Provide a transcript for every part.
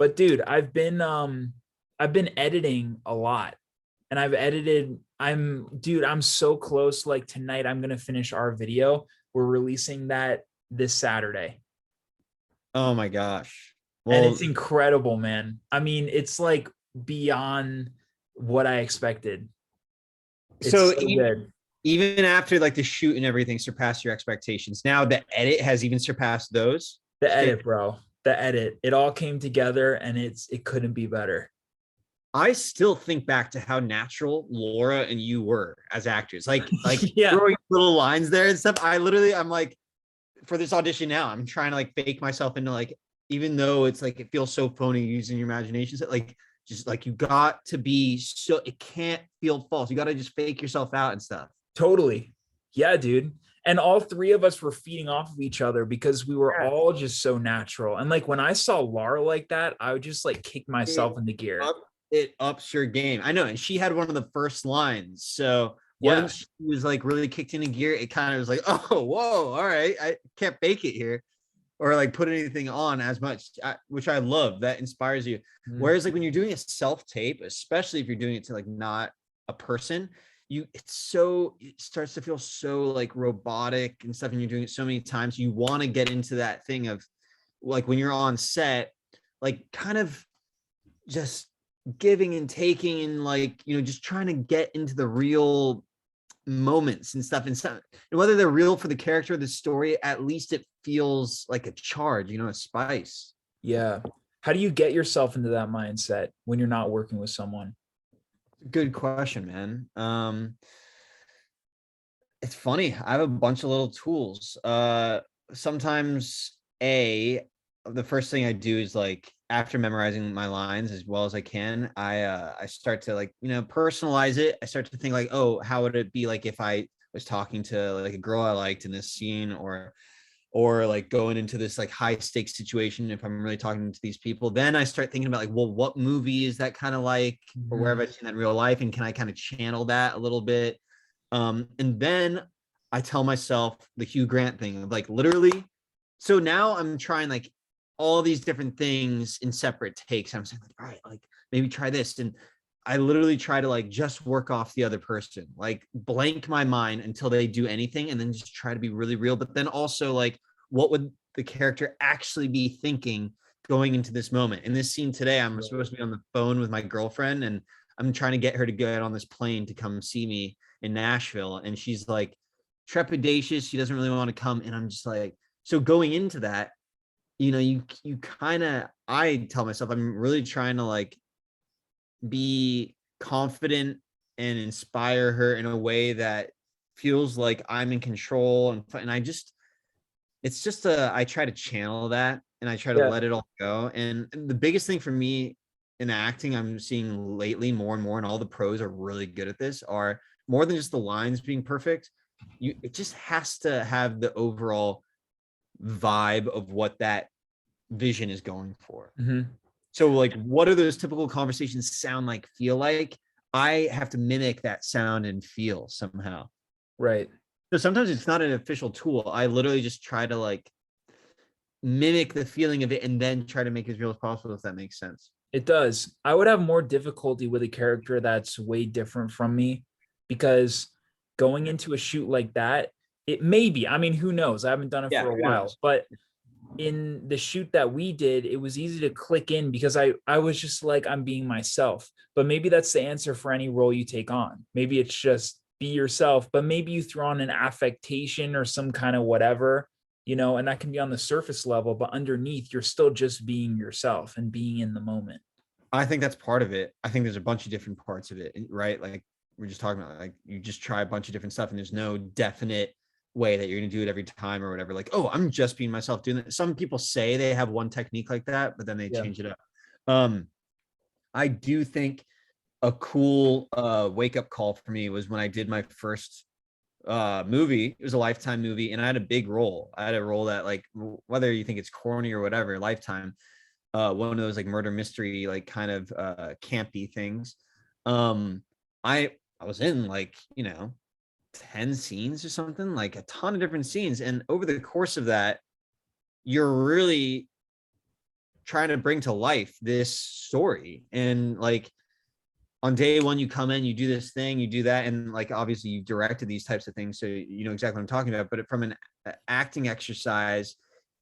But dude, I've been editing a lot, and I'm so close. Like tonight I'm gonna finish our video. We're releasing that this Saturday. Oh my gosh. And it's Well, incredible, man. I mean, it's like beyond what I expected. It's so so good. even after like the shoot and everything surpassed your expectations, now the edit has even surpassed those. The Stay. edit, bro. The edit. It all came together and it couldn't be better. I still think back to how natural Laura and you were as actors. Like Yeah, throwing little lines there and stuff. I'm like, for this audition now, I'm trying to like fake myself into like, even though it's like it feels so phony using your imagination, so like just like you got to be so it can't feel false. You got to just fake yourself out and stuff. totally. Yeah, dude. And all three of us were feeding off of each other because we were Yeah. all just so natural. And like when I saw Laura like that, I would just like kick It myself into gear. up it ups your game. I know, and she had one of the first lines. So Yeah, once she was like really kicked into gear, it kind of was like, oh, whoa, all right, I can't fake it here or like put anything on as much, which I love. That inspires you. mm, Whereas like when you're doing a self tape, especially if you're doing it to like not a person, it starts to feel so like robotic and stuff, and you're doing it so many times. You want to get into that thing of like when you're on set, like kind of just giving and taking and like just trying to get into the real moments and stuff, and whether they're real for the character or the story, at least it feels like a charge, a spice. yeah. How do you get yourself into that mindset when you're not working with someone? Good question, man. It's funny, I have a bunch of little tools. Sometimes the first thing I do is like after memorizing my lines as well as I can, I start to like personalize it. I start to think like, oh, how would it be like if I was talking to like a girl I liked in this scene, or like going into this like high stakes situation if I'm really talking to these people. Then I start thinking about like, well, what movie is that kind of like, or where have Mhm. I seen that in real life, and can I kind of channel that a little bit? And then I tell myself the Hugh Grant thing of like literally. So now I'm trying like all these different things in separate takes. I'm saying like, all right, like maybe try this, and I literally try to like just work off the other person, like blank my mind until they do anything, and then just try to be really real. But then also like, what would the character actually be thinking going into this moment? In this scene today, I'm supposed to be on the phone with my girlfriend, and I'm trying to get her to get on this plane to come see me in Nashville, and she's like trepidatious. She doesn't really want to come, and I'm just like, so going into that, you kind of, I tell myself I'm really trying to like be confident and inspire her in a way that feels like I'm in control, and I just it's just I try to channel that, and I try to Yeah. let it all go. And the biggest thing for me in acting I'm seeing lately more and more, and all the pros are really good at this, are more than just the lines being perfect. It just has to have the overall vibe of what that vision is going for. Mhm. So like, what do those typical conversations sound like, feel like? I have to mimic that sound and feel somehow. Right. So sometimes it's not an official tool. I literally just try to like mimic the feeling of it and then try to make it as real as possible, if that makes sense. It does. I would have more difficulty with a character that's way different from me because going into a shoot like that, it may be, I mean, who knows? I haven't done it Yeah, for a who while, knows? but in the shoot that we did, it was easy to click in because I was just like I'm being myself. But maybe that's the answer for any role you take on. Maybe it's just be yourself, but maybe you throw on an affectation or some kind of whatever, and that can be on the surface level, but underneath you're still just being yourself and being in the moment. I think that's part of it. I think there's a bunch of different parts of it, right? Like we're just talking about, like you just try a bunch of different stuff, and there's no definite way that you're going to do it every time or whatever. Like, oh, I'm just being myself doing it. Some people say they have one technique like that, but then they Yeah. change it up. Um, I do think a cool wake up call for me was when I did my first movie. It was a Lifetime movie, and I had a big role. I had a role that, like, whether you think it's corny or whatever, Lifetime, one of those like murder mystery, like kind of campy things. um I was in like 10 scenes or something, like a ton of different scenes, and over the course of that, you're really trying to bring to life this story. And like on day one, you come in, you do this thing, you do that. And like, obviously you've directed these types of things, so you know exactly what I'm talking about. But from an acting exercise,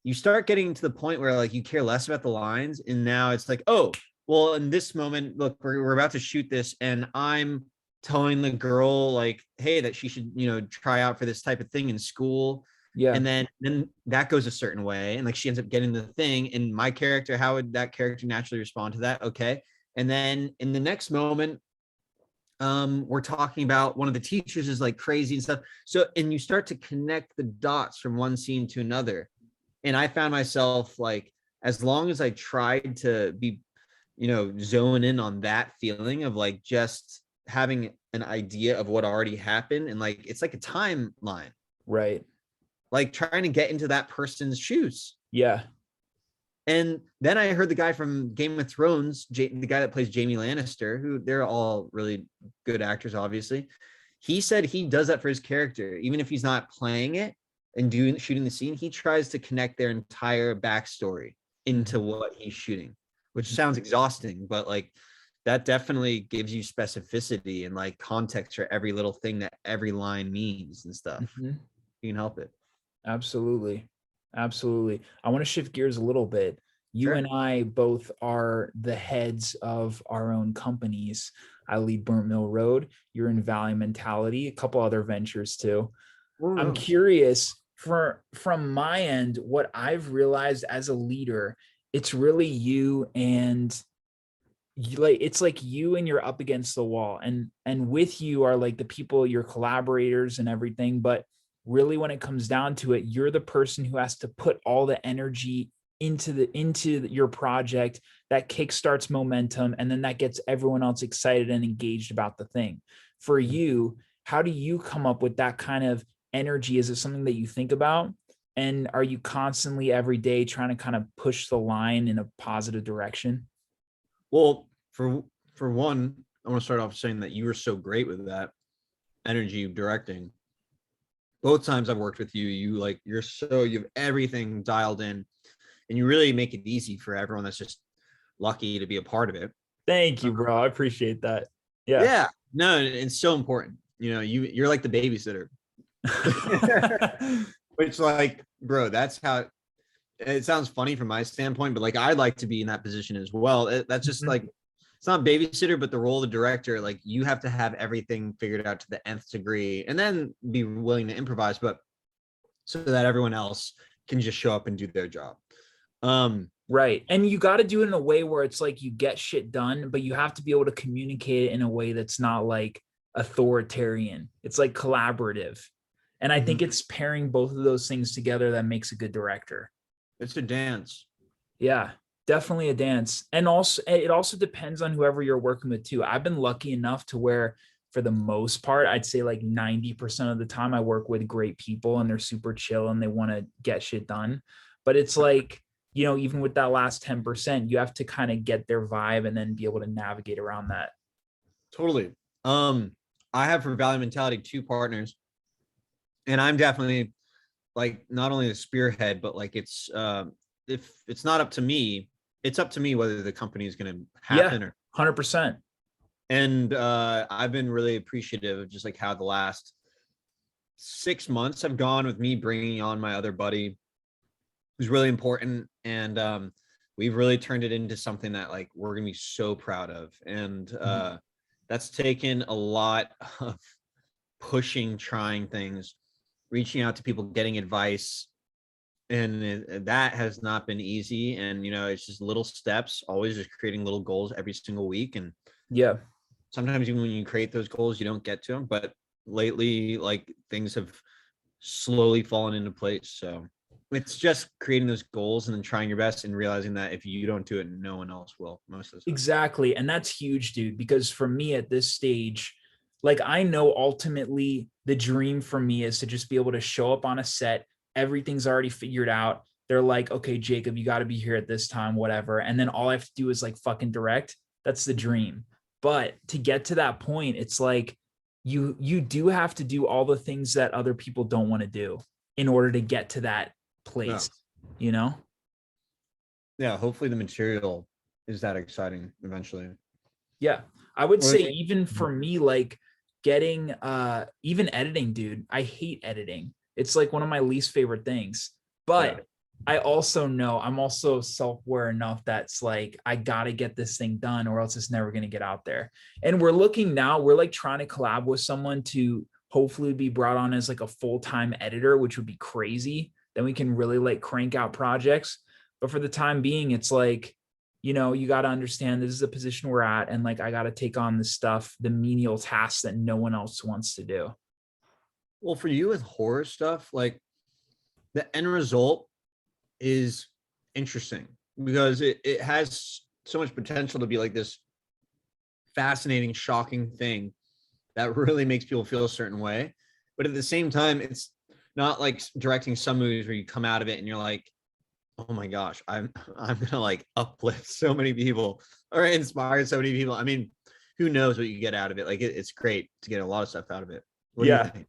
you start getting to the point where like you care less about the lines. And now it's like, oh, well, in this moment, look, we're about to shoot this. And I'm telling the girl like, hey, that she should, you know, try out for this type of thing in school. Yeah. And then that goes a certain way. And like she ends up getting the thing. And my character, how would that character naturally respond to that? Okay. And then in the next moment, we're talking about one of the teachers is like crazy and stuff. So, and you start to connect the dots from one scene to another. And I found myself like, as long as I tried to be, you know, zone in on that feeling of like just having an idea of what already happened. And like, it's like a timeline, Right. like trying to get into that person's shoes. Yeah. And then I heard the guy from Game of Thrones, the guy that plays Jaime Lannister, who they're all really good actors, obviously. He said he does that for his character, even if he's not playing it and shooting the scene. He tries to connect their entire backstory into what he's shooting, which sounds exhausting, but like that definitely gives you specificity and like context for every little thing that every line means and stuff. Mhm. You can help it. Absolutely. Absolutely. I want to shift gears a little bit. You Sure. and I both are the heads of our own companies. I lead Burnt Mill Road. You're in Valley Mentality, a couple other ventures too. I'm curious from my end, what I've realized as a leader, it's really you and it's like you and you're up against the wall, and with you are like the people, your collaborators and everything. But really when it comes down to it, you're the person who has to put all the energy into your project that kickstarts momentum, and then that gets everyone else excited and engaged about the thing. For you, how do you come up with that kind of energy? Is it something that you think about, and are you constantly every day trying to kind of push the line in a positive direction? Well, for one, I want to start off saying that you were so great with that energy directing. Both times I've worked with you, you have everything dialed in, and you really make it easy for everyone that's just lucky to be a part of it. Thank you, bro. I appreciate that. Yeah. Yeah, no, it's so important. You know, you're like the babysitter, which like, bro, that's how it sounds funny from my standpoint, but like I'd like to be in that position as well. That's just like, it's not babysitter, but the role of the director, like you have to have everything figured out to the nth degree and then be willing to improvise, but so that everyone else can just show up and do their job. Right. And you got to do it in a way where it's like you get shit done, but you have to be able to communicate it in a way that's not like authoritarian. It's like collaborative. And I think it's pairing both of those things together that makes a good director. It's a dance. Yeah, definitely a dance. And also, it also depends on whoever you're working with too. I've been lucky enough to where, for the most part, I'd say like 90% of the time I work with great people and they're super chill and they want to get shit done. But it's like, you know, even with that last 10%, you have to kind of get their vibe and then be able to navigate around that. Totally. I have for Valley Mentality 2 partners, and I'm definitely like not only the spearhead, but like it's if it's not up to me, it's up to me whether the company is going to happen or 100%. And I've been really appreciative of just like how the last 6 months have gone with me bringing on my other buddy who's really important. And we've really turned it into something that like we're going to be so proud of. And that's taken a lot of pushing, trying things, reaching out to people, getting advice. And that has not been easy. And, you know, it's just little steps, always just creating little goals every single week. And yeah, sometimes even when you create those goals, you don't get to them. But lately, like things have slowly fallen into place. So it's just creating those goals and then trying your best and realizing that if you don't do it, no one else will most of the time. Exactly. And that's huge, dude, because for me at this stage, like I know ultimately the dream for me is to just be able to show up on a set. Everything's already figured out. They're like, okay, Jacob, you got to be here at this time, whatever. And then all I have to do is like fucking direct. That's the dream. But to get to that point, it's like you do have to do all the things that other people don't want to do in order to get to that place, you know? Yeah, hopefully the material is that exciting eventually. Yeah. I would Well, say even for me, like getting even editing, dude, I hate editing. It's like one of my least favorite things. yeah. But I also know I'm also self-aware enough that's like I gotta get this thing done or else it's never gonna get out there. And we're looking now, we're like trying to collab with someone to hopefully be brought on as like a full-time editor, which would be crazy. Then we can really like crank out projects. But for the time being, it's like you got to understand this is a position we're at. And like, I got to take on the stuff, the menial tasks that no one else wants to do. Well, for you with horror stuff, like the end result is interesting because it has so much potential to be like this fascinating, shocking thing that really makes people feel a certain way. But at the same time, it's not like directing some movies where you come out of it and you're like, oh my gosh, I'm gonna like uplift so many people or inspire so many people. I mean, who knows what you get out of it? Like it's great to get a lot of stuff out of it. What do you Yeah. think?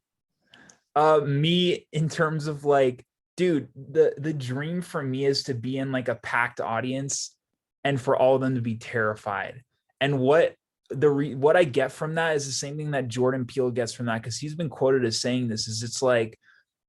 Me in terms of like, dude, the dream for me is to be in like a packed audience and for all of them to be terrified. And what I get from that is the same thing that Jordan Peele gets from that, because he's been quoted as saying this is it's like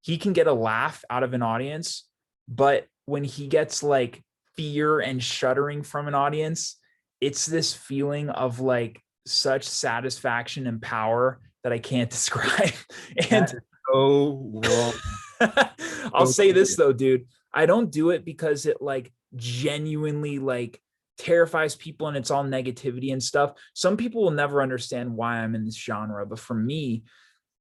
he can get a laugh out of an audience, but when he gets like fear and shuddering from an audience, it's this feeling of like such satisfaction and power that I can't describe. That And is so wrong. I'll So say this true. though, dude, I don't do it because it like genuinely like terrifies people and it's all negativity and stuff. Some people will never understand why I'm in this genre, but for me,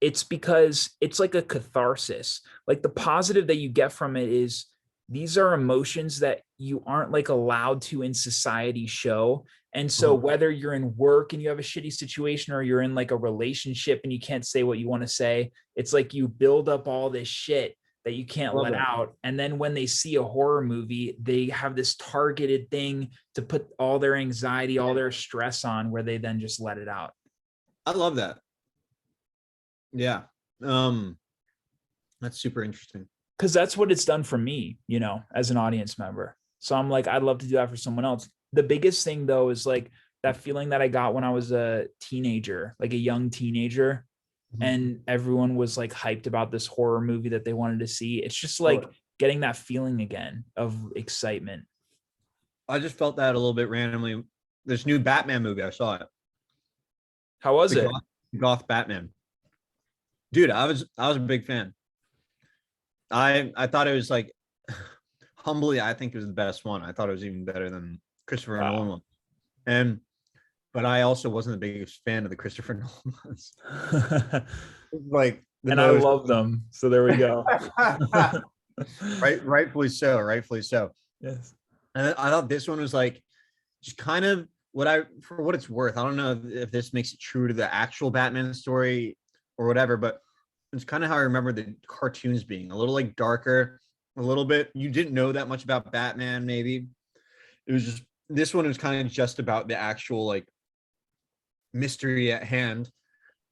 it's because it's like a catharsis. Like the positive that you get from it is these are emotions that you aren't like allowed to in society show. And so Uh-huh. whether you're in work and you have a shitty situation or you're in like a relationship and you can't say what you want to say, it's like you build up all this shit that you can't Love let that. out. And then when they see a horror movie, they have this targeted thing to put all their anxiety, all their stress on where they then just let it out. I love that. Yeah. Um, that's super interesting. Because that's what it's done for me, as an audience member. So I'm like, I'd love to do that for someone else. The biggest thing though is like that feeling that I got when I was a teenager, like a young teenager, Mhm. and everyone was like hyped about this horror movie that they wanted to see. It's just like Totally. getting that feeling again of excitement. I just felt that a little bit randomly. This new Batman movie, I saw it. How was The it? Goth Batman. Dude, I was a big fan. I thought it was like humbly, I think it was the best one. I thought it was even better than Christopher Nolan Wow. one. And but I also wasn't the biggest fan of the Christopher Nolan ones. Like the And I most love them. So there we go. rightfully so, rightfully so. Yes. And I thought this one was like just kind of what for what it's worth. I don't know if this makes it true to the actual Batman story or whatever, but it's kind of how I remember the cartoons being a little like darker, a little bit. You didn't know that much about Batman, maybe. It was just this one was kind of just about the actual like mystery at hand.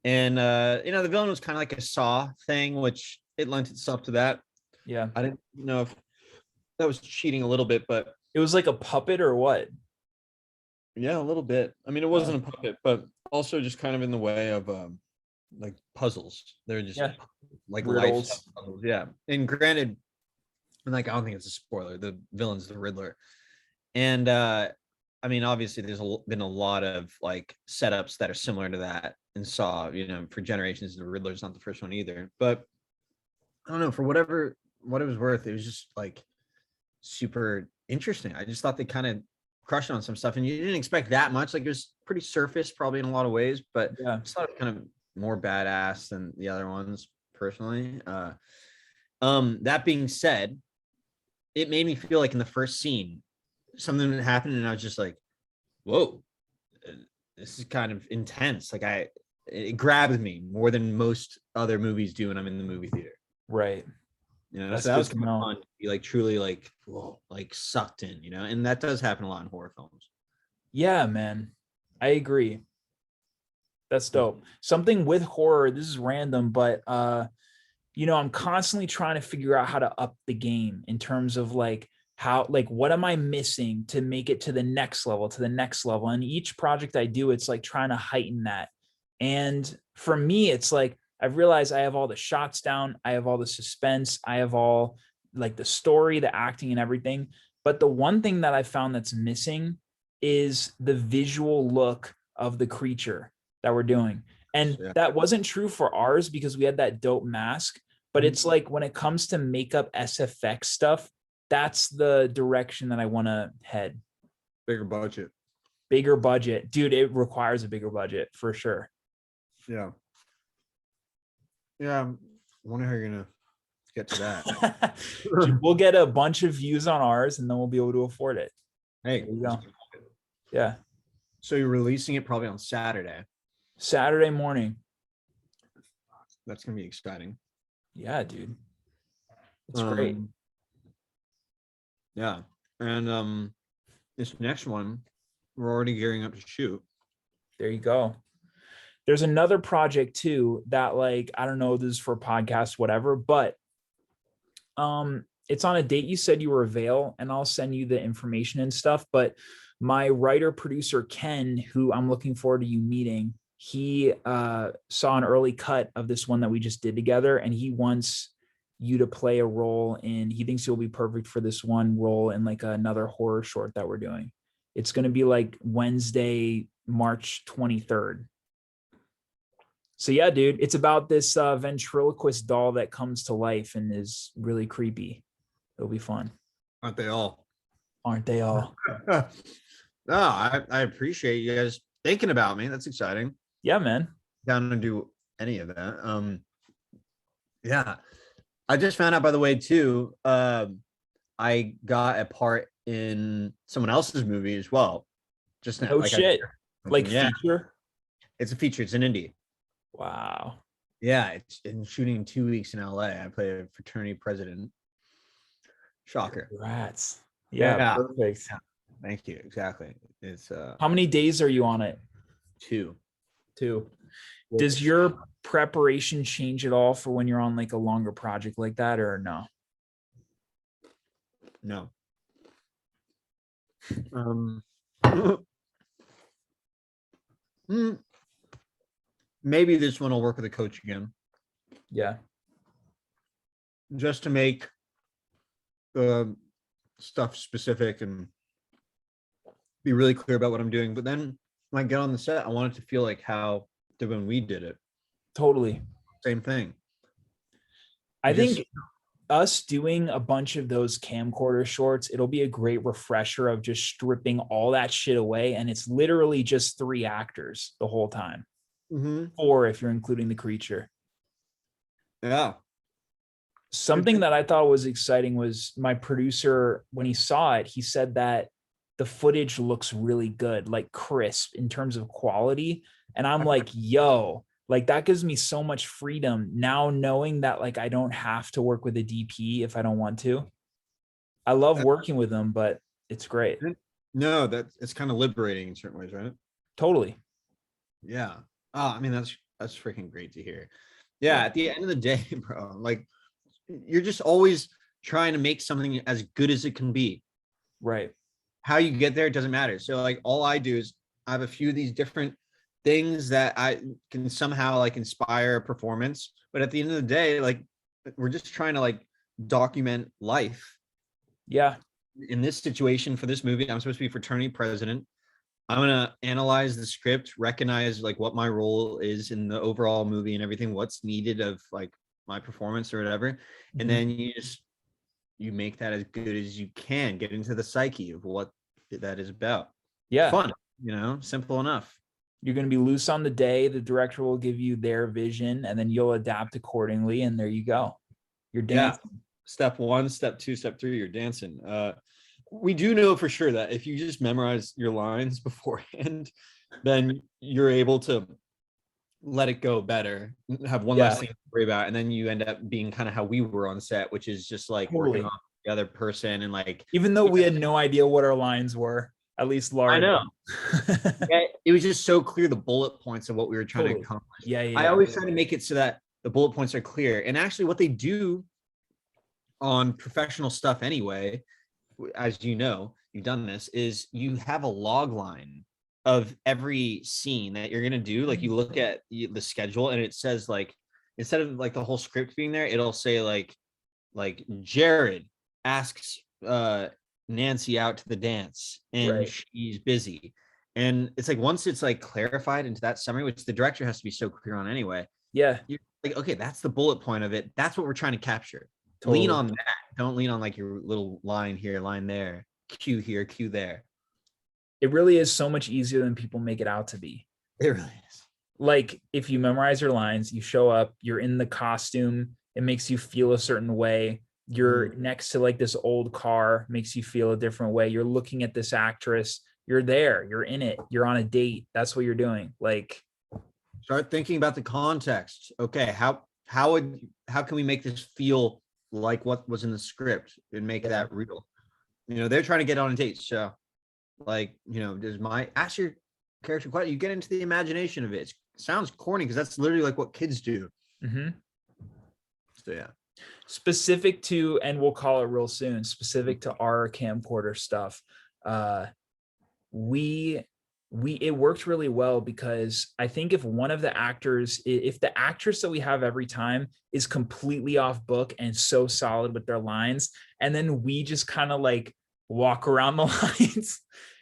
And the villain was kind of like a Saw thing, which it lent itself to that. Yeah. I didn't know if that was cheating a little bit, but It was like a puppet or what? yeah, a little bit. I mean, it Oh, wasn't a puppet, but also just kind of in the way of like puzzles. They're just yeah. like lifestyle Riddles. puzzles. Yeah. And granted, and like I don't think it's a spoiler. The villain's the Riddler. And I mean, obviously there's been a lot of like setups that are similar to that and Saw, for generations. The Riddler's not the first one either. But I don't know, for what it was worth, it was just like super interesting. I just thought they kind of crushed on some stuff, and you didn't expect that much. Like it was pretty surface, probably in a lot of ways, but I Yeah. just thought it kind of more badass than the other ones, personally. That being said, it made me feel like in the first scene, something happened, and I was just like, "Whoa, uh, this is kind of intense." Like it grabs me more than most other movies do when I'm in the movie theater. Right. So That's that good was to kind of know. fun to be like truly like, whoa, like sucked in, and that does happen a lot in horror films. Yeah, man. I agree. That's dope. Something with horror, this is random, but I'm constantly trying to figure out how to up the game in terms of like how, like, what am I missing to make it to the next level, to the next level? And each project I do, it's like trying to heighten that. And for me, it's like, I've realized I have all the shots down. I have all the suspense. I have all like the story, the acting and everything. But the one thing that I found that's missing is the visual look of the creature that we're doing. And that wasn't true for ours because we had that dope mask. But it's like when it comes to makeup SFX stuff, that's the direction that I want to head. Bigger budget. Bigger budget. Dude, it requires a bigger budget for sure. Yeah. Yeah. I wonder how you're going to get to that. Dude, we'll get a bunch of views on ours and then we'll be able to afford it. Hey, there you go. Yeah. So you're releasing it probably on Saturday. Saturday morning. That's going to be exciting. Yeah, dude. It's great. Yeah. And this next one, we're already gearing up to shoot. There you go. There's another project too that, like, I don't know, this is for podcast, whatever, but it's on a date you said you were avail, and I'll send you the information and stuff. But my writer producer Ken, who I'm looking forward to you meeting, he saw an early cut of this one that we just did together, and he wants you to play a role in, he thinks you'll be perfect for this one role in like another horror short that we're doing. It's going to be like Wednesday, March 23rd. So yeah, dude, it's about this ventriloquist doll that comes to life and is really creepy. It'll be fun. Aren't they all? Aren't they all? No, I appreciate you guys thinking about me. That's exciting. Yeah, man. Down to do any of that. Yeah. I just found out, by the way, too, I got a part in someone else's movie as well. Just now. Oh, like shit. Like yeah. Feature? It's a feature. It's an indie. Wow. Yeah, it's in shooting in 2 weeks in LA. I play a fraternity president. Shocker. Congrats. Yeah. Perfect. Yeah. Thank you. Exactly. It's how many days are you on it? 2. Does your preparation change at all for when you're on like a longer project like that, or no? No. Maybe this one will work with a coach again. Yeah. Just to make the stuff specific and be really clear about what I'm doing. But then when I get on the set, I want it to feel like how when we did it. Totally. Same thing. I think us doing a bunch of those camcorder shorts, it'll be a great refresher of just stripping all that shit away. And it's literally just 3 actors the whole time. 4 if you're including the creature. Yeah. Something that I thought was exciting was my producer, when he saw it, he said that the footage looks really good, like crisp in terms of quality. And I'm like, yo, like that gives me so much freedom now, knowing that like I don't have to work with a DP if I don't want to. I love working with them, but it's great. No, it's kind of liberating in certain ways, right? Totally. Yeah. Oh, I mean, that's freaking great to hear. Yeah. At the end of the day, bro, like you're just always trying to make something as good as it can be. Right. How you get there, it doesn't matter. So like all I do is I have a few of these different things that I can somehow like inspire a performance. But at the end of the day, like we're just trying to like document life. Yeah. In this situation for this movie, I'm supposed to be fraternity president. I'm going to analyze the script, recognize like what my role is in the overall movie and everything, what's needed of like my performance or whatever. And then you make that as good as you can, get into the psyche of what that is about. Yeah. Fun, simple enough. You're going to be loose on the day. The director will give you their vision and then you'll adapt accordingly. And there you go. You're dancing. Yeah. Step 1, step 2, step 3, you're dancing. We do know for sure that if you just memorize your lines beforehand, then you're able to let it go better, have one less thing to worry about. And then you end up being kind of how we were on set, which is just like working on the other person. And like, even though we had no idea what our lines were, at least Laura. I know. It was just so clear, the bullet points of what we were trying to accomplish. Yeah. I always try to make it so that the bullet points are clear. And actually what they do on professional stuff anyway, as you know, you've done this, is you have a log line of every scene that you're gonna do. Like you look at the schedule and it says like, instead of like the whole script being there, it'll say like Jared asks Nancy out to the dance and Right. she's busy. And it's like once it's like clarified into that summary, which the director has to be so clear on anyway, Yeah, you're like, okay, that's the bullet point of it. That's what we're trying to capture. Lean totally. on that. Don't lean on like your little line here, line there, cue here, cue there. It really is so much easier than people make it out to be. It really is. Like if you memorize your lines, you show up, you're in the costume, it makes you feel a certain way. You're next to like this old car, makes you feel a different way. You're looking at this actress, you're there, you're in it, you're on a date. That's what you're doing. Like, Start thinking about the context. Okay, how can we make this feel like what was in the script and make that real? You know, they're trying to get on a date, so like, you know, does my ask your character question, you get into the imagination of it. It sounds corny because that's literally like what kids do. mhm. So yeah. Specific to, and we'll call it real soon, specific to our camcorder stuff. Uh, we it worked really well because I think if one of the actors, if the actress that we have every time is completely off book and so solid with their lines, and then we just kind of like walk around the lines,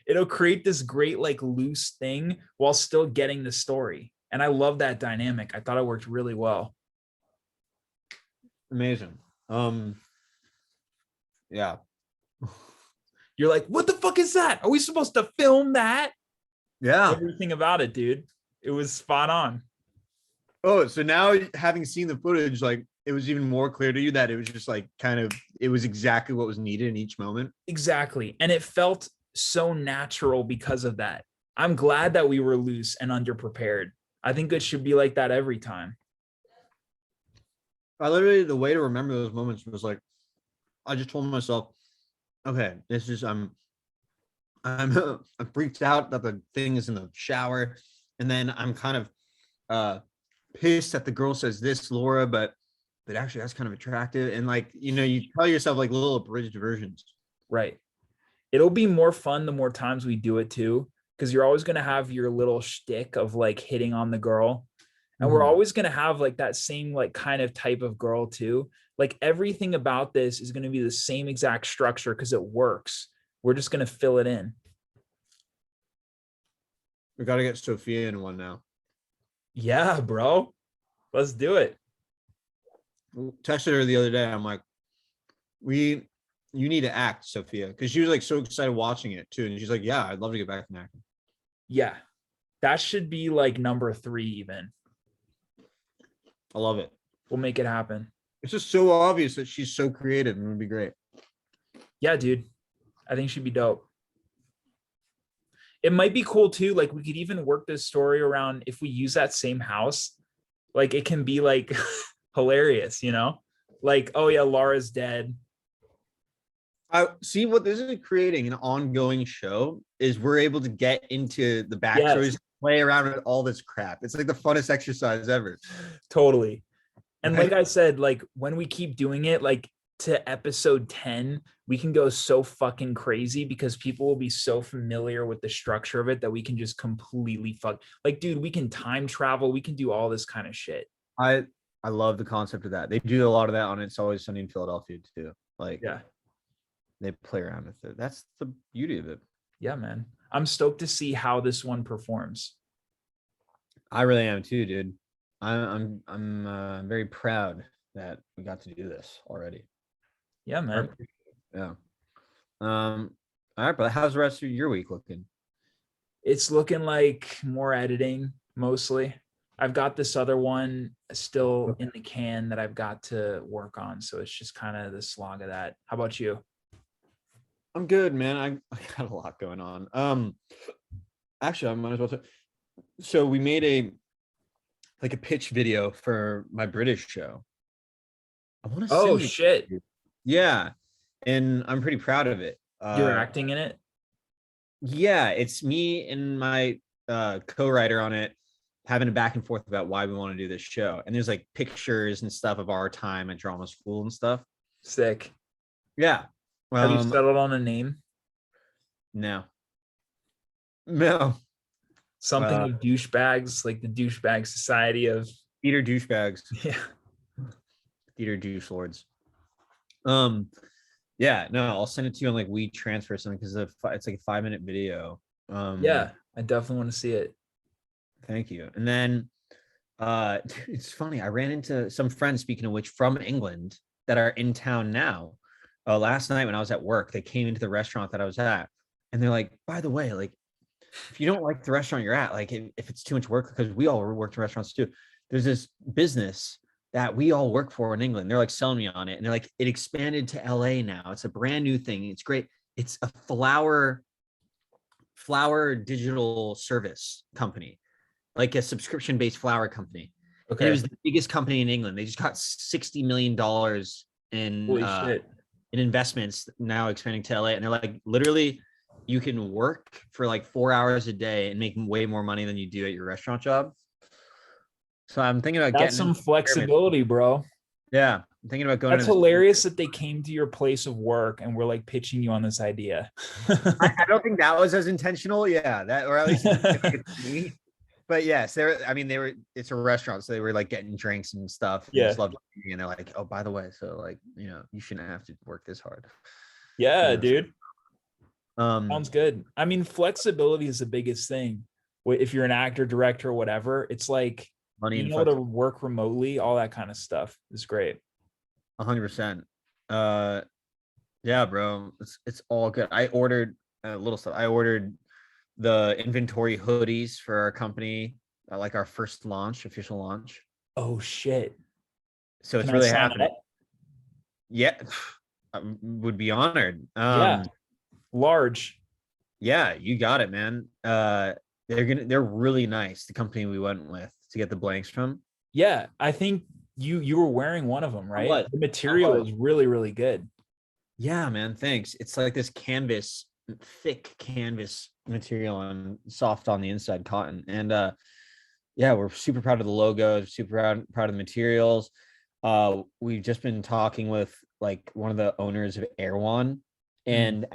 it'll create this great like loose thing while still getting the story. And I love that dynamic. I thought it worked really well. Amazing. Yeah. You're like, what the fuck is that? Are we supposed to film that? Yeah. Everything about it, dude. It was spot on. Oh, so now having seen the footage, like it was even more clear to you that it was just like kind of, it was exactly what was needed in each moment. Exactly. And it felt so natural because of that. I'm glad that we were loose and underprepared. I think it should be like that every time. I literally, the way to remember those moments was like, I just told myself, okay, this is, I'm freaked out that the thing is in the shower. And then I'm kind of pissed that the girl says this, Laura, but actually that's kind of attractive. And like, you know, you tell yourself like little abridged versions. Right. It'll be more fun the more times we do it too, because you're always going to have your little shtick of like hitting on the girl. And we're always going to have like that same like kind of type of girl too. Like everything about this is going to be the same exact structure because it works. We're just going to fill it in. We got to get Sophia in one now. Yeah, bro. Let's do it. Texted her the other day. I'm like, you need to act, Sophia, because she was like so excited watching it too. And she's like, yeah, I'd love to get back in acting. Yeah. That should be like number 3 even. I love it. We'll make it happen. It's just so obvious that she's so creative and it would be great. Yeah, dude. I think she'd be dope. It might be cool too. Like we could even work this story around if we use that same house. Like it can be like hilarious, you know? Like, oh yeah, Laura's dead. I see what this is creating an ongoing show is we're able to get into the backstories, play around with all this crap. It's like the funnest exercise ever. Totally. And like I said, like when we keep doing it, like to episode 10, we can go so fucking crazy because people will be so familiar with the structure of it that we can just completely fuck. Like, dude, we can time travel. We can do all this kind of shit. I love the concept of that. They do a lot of that on It's Always Sunny in Philadelphia too. Like, yeah, they play around with it. That's the beauty of it. Yeah, man. I'm stoked to see how this one performs. I really am too, dude. I'm very proud that we got to do this already. Yeah, man. Yeah. All right, but how's the rest of your week looking? It's looking like more editing mostly. I've got this other one still in the can that I've got to work on. So it's just kind of the slog of that. How about you? I'm good, man. I got a lot going on. Actually, I might as well say, so we made a pitch video for my British show. I want to Oh shit. Yeah. And I'm pretty proud of it. You're acting in it? Yeah, it's me and my co-writer on it having a back and forth about why we want to do this show. And there's like pictures and stuff of our time at drama school and stuff. Sick. Yeah. Have you Um, settled on a name? no, no. Something of douchebags, like the douchebag society of Theater douchebags, yeah. theater douche lords. Um, yeah, no, I'll send it to you on like We Transfer or something because it's like a 5-minute video. Yeah, I definitely want to see it. Thank you. And then it's funny. I ran into some friends, speaking of which, from England that are in town now. Last night when I was at work, they came into the restaurant that I was at, and they're like, "By the way, like, if you don't like the restaurant you're at, like, if it's too much work, because we all worked in restaurants too. There's this business that we all work for in England. They're like selling me on it, and they're like, it expanded to LA now. It's a brand new thing. It's great. It's a flower digital service company, like a subscription based flower company. And it Okay. was the biggest company in England. They just got $60 million Holy shit. in investments, now expanding to LA. And they're like, literally, you can work for like 4 hours a day and make way more money than you do at your restaurant job. So I'm thinking about That's getting some into the experiment. flexibility, bro. Yeah, I'm thinking about going That's to this. hilarious that they came to your place of work and were like pitching you on this idea. I don't think that was as intentional. Yeah, that, or at least me. But yes, they were, it's a restaurant, so they were like getting drinks and stuff. And Yeah. just loved eating, and they're like, oh, by the way, so like, you shouldn't have to work this hard. Yeah, You know? dude. Um, Sounds good. I mean, flexibility is the biggest thing. If you're an actor, director, whatever, it's like money and being able to flex, work remotely, all that kind of stuff is great. 100%. Yeah, bro, it's all good. I ordered little stuff. I ordered the inventory hoodies for our company, like our first launch, official launch. Oh shit. So it's Can I really sign happening. up? Yeah, I would be honored. Yeah. Large. Yeah, you got it, man. They're really nice. The company we went with to get the blanks from. Yeah. I think you were wearing one of them, I right? was. The I material was. is really, really good. Yeah, man. Thanks. It's like this canvas, thick canvas material and soft on the inside cotton. And yeah, we're super proud of the logo, super proud of the materials. We've just been talking with like one of the owners of Erewhon, and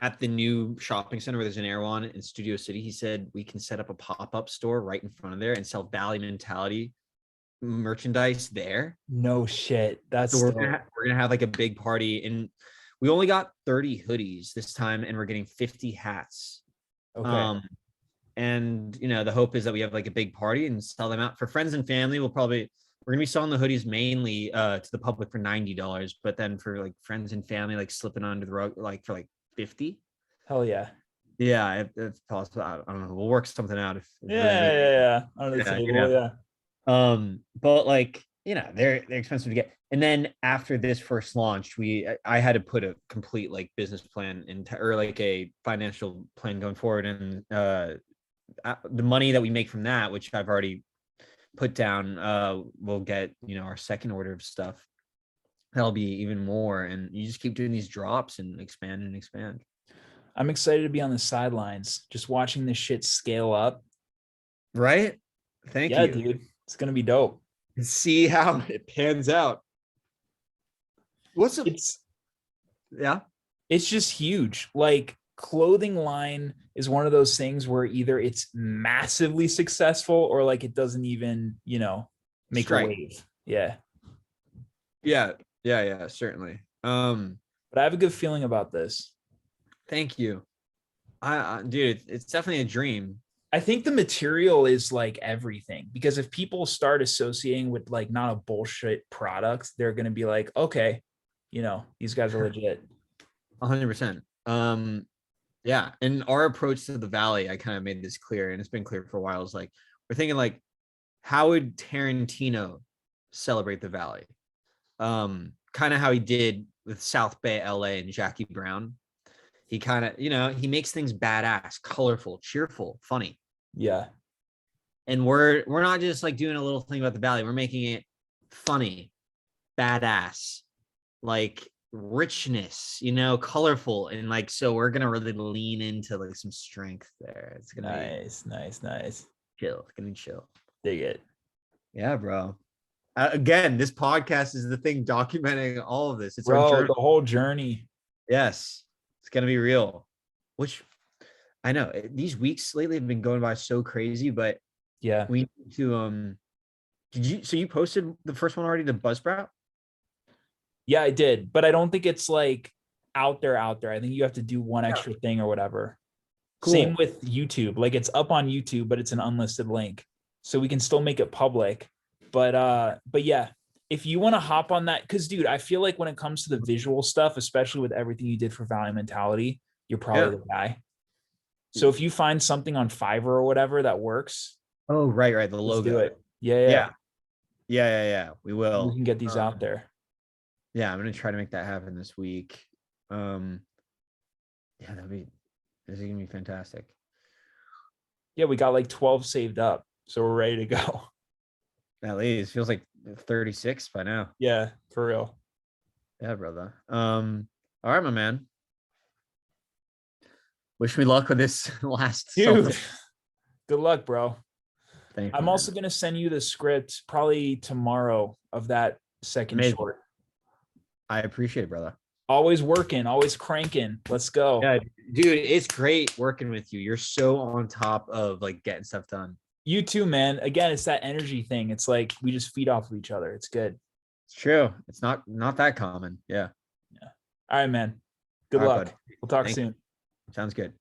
at the new shopping center where there's an Erewhon in Studio City, he said we can set up a pop-up store right in front of there and sell Valley Mentality merchandise there. No shit. That's So dope. we're gonna have like a big party, and we only got 30 hoodies this time, and we're getting 50 hats. Okay. And the hope is that we have like a big party and sell them out for friends and family. We're gonna be selling the hoodies mainly to the public for $90, but then for like friends and family, like slipping under the rug, like for like 50. Hell yeah. Yeah, if possible. I don't know. We'll work something out if Yeah, really need. yeah. Under the Yeah, table. Yeah. But like, they're expensive to get. And then after this first launch, I had to put a complete like business plan or like a financial plan going forward. And the money that we make from that, which I've already put down, we'll get, our second order of stuff. That'll be even more. And you just keep doing these drops and expand and expand. I'm excited to be on the sidelines, just watching this shit scale up. Right? Thank Yeah, you. dude. It's gonna be dope. And see how it pans out. Yeah. It's just huge. Like clothing line is one of those things where either it's massively successful or like it doesn't even, make Strike. a wave. Yeah. Yeah, certainly. But I have a good feeling about this. Thank you. Dude, it's definitely a dream. I think the material is like everything, because if people start associating with like not a bullshit product, they're going to be like, okay, these guys are legit. 100%. Yeah. And our approach to the Valley, I kind of made this clear, and it's been clear for a while. Is like, we're thinking like, how would Tarantino celebrate the Valley? Kind of how he did with South Bay LA and Jackie Brown. He kind of, he makes things badass, colorful, cheerful, funny. Yeah. And we're not just like doing a little thing about the Valley. We're making it funny, badass, like richness, colorful. And like, so we're going to really lean into like some strength there. It's going to nice. Chill. It's going to be chill. Dig it. Yeah, bro. Again, this podcast is the thing documenting all of this. It's Bro, the whole journey. Yes, it's gonna be real. Which I know these weeks lately have been going by so crazy, but Yeah. we need to did you so you posted the first one already to Buzzsprout? Yeah, I did, but I don't think it's like out there, out there. I think you have to do one Yeah. extra thing or whatever. Same Cool. with YouTube. Like it's up on YouTube, but it's an unlisted link. So we can still make it public. But yeah, if you want to hop on that, because dude, I feel like when it comes to the visual stuff, especially with everything you did for Value Mentality, you're probably Yeah. the guy. So if you find something on Fiverr or whatever that works, Oh, right, right. The let's do logo. it. Yeah, yeah. Yeah. Yeah. We We will. can get these out there. Yeah, I'm gonna try to make that happen this week. Yeah, this is gonna be fantastic. Yeah, we got like 12 saved up. So we're ready to go. At least feels like 36 by now. Yeah, for real. Yeah, brother. All right, my man. Wish me luck with this last Dude, Celtic. good luck, bro. Thank you, I'm man. also going to send you the script probably tomorrow of that second Amazing. short. I appreciate it, brother. Always working, always cranking. Let's go. Yeah, dude, it's great working with you. You're so on top of like getting stuff done. You too, man. Again, it's that energy thing. It's like we just feed off of each other. It's good. It's true. It's not that common. Yeah. All right, man. Good All right, luck. bud. We'll talk Thank you. soon. Sounds good.